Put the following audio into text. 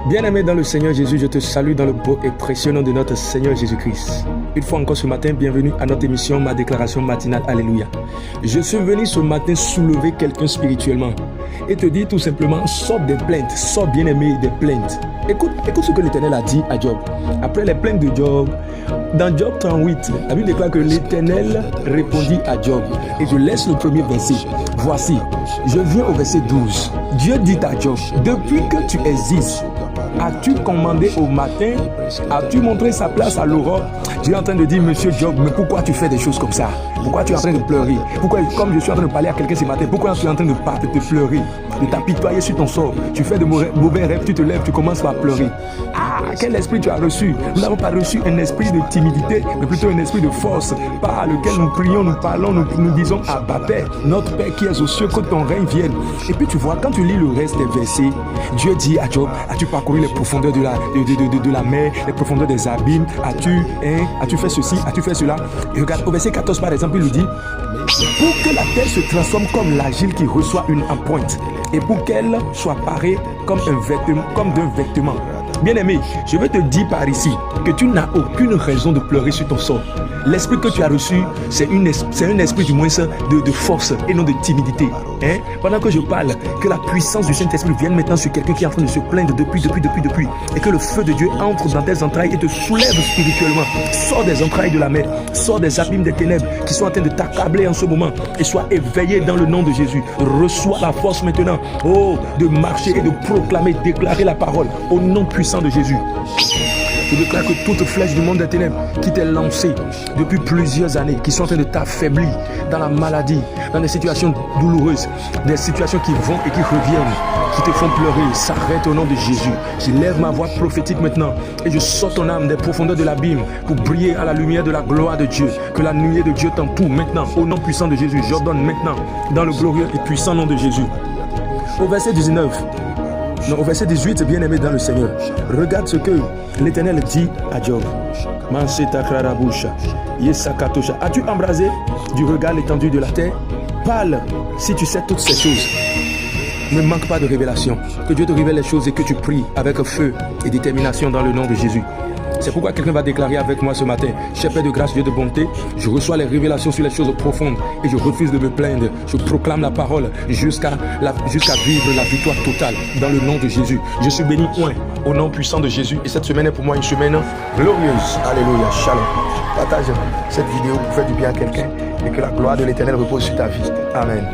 Bien-aimé dans le Seigneur Jésus, je te salue dans le beau et précieux nom de notre Seigneur Jésus-Christ. Une fois encore ce matin, bienvenue à notre émission, ma déclaration matinale, Alléluia. Je suis venu ce matin soulever quelqu'un spirituellement et te dire tout simplement, sors des plaintes, sors bien-aimé des plaintes. Écoute ce que l'Éternel a dit à Job. Après les plaintes de Job, dans Job 38, la Bible déclare que l'Éternel répondit à Job. Et je laisse le premier verset. Voici, je viens au verset 12. Dieu dit à Job, depuis que tu existes, as-tu commandé au matin? As-tu montré sa place à l'aurore? Dieu est en train de dire, monsieur Job, mais pourquoi tu fais des choses comme ça? Pourquoi tu es en train de pleurer? Pourquoi, comme je suis en train de parler à quelqu'un ce matin, pourquoi tu es en train de pleurer, de t'apitoyer sur ton sort? Tu fais de mauvais rêves, tu te lèves, tu commences par pleurer. Ah, quel esprit tu as reçu? Nous n'avons pas reçu un esprit de timidité, mais plutôt un esprit de force, par lequel nous prions, nous parlons, nous disons, Abba Père, notre Père qui est aux cieux, que ton règne vienne. Et puis tu vois, quand tu lis le reste des versets, Dieu dit à Job, as-tu parcouru les profondeurs de la mer, les profondeurs des abîmes? As-tu fait ceci? As-tu fait cela? Et regarde, au verset 14 par exemple, il lui dit, pour que la terre se transforme comme l'argile qui reçoit une empreinte, et pour qu'elle soit parée comme d'un vêtement. Bien-aimé, je veux te dire par ici que tu n'as aucune raison de pleurer sur ton sort. L'esprit que tu as reçu, c'est un esprit du moins de force et non de timidité. Pendant que je parle, que la puissance du Saint-Esprit vienne maintenant sur quelqu'un qui est en train de se plaindre depuis. Et que le feu de Dieu entre dans tes entrailles et te soulève spirituellement. Sors des entrailles de la mer, sors des abîmes des ténèbres qui sont en train de t'accabler en ce moment. Et sois éveillé dans le nom de Jésus. Reçois la force maintenant, de marcher et de proclamer, déclarer la parole au nom puissant de Jésus. Je déclare que toute flèche du monde des ténèbres qui t'est lancée depuis plusieurs années, qui sont en train de t'affaiblir dans la maladie, dans des situations douloureuses, des situations qui vont et qui reviennent, qui te font pleurer, s'arrête au nom de Jésus. J'élève ma voix prophétique maintenant et je sors ton âme des profondeurs de l'abîme pour briller à la lumière de la gloire de Dieu. Que la nuée de Dieu t'entoure maintenant au nom puissant de Jésus. J'ordonne maintenant dans le glorieux et puissant nom de Jésus. Au verset 18, bien-aimé dans le Seigneur, regarde ce que l'Éternel dit à Job. As-tu embrasé du regard l'étendue de la terre? Parle si tu sais toutes ces choses. Ne manque pas de révélation. Que Dieu te révèle les choses et que tu pries avec feu et détermination dans le nom de Jésus. C'est pourquoi quelqu'un va déclarer avec moi ce matin, cher Père de grâce, Dieu de bonté, je reçois les révélations sur les choses profondes et je refuse de me plaindre. Je proclame la parole jusqu'à vivre la victoire totale dans le nom de Jésus. Je suis béni au nom puissant de Jésus et cette semaine est pour moi une semaine glorieuse. Alléluia, shalom. Partage cette vidéo pour faire du bien à quelqu'un et que la gloire de l'Éternel repose sur ta vie. Amen.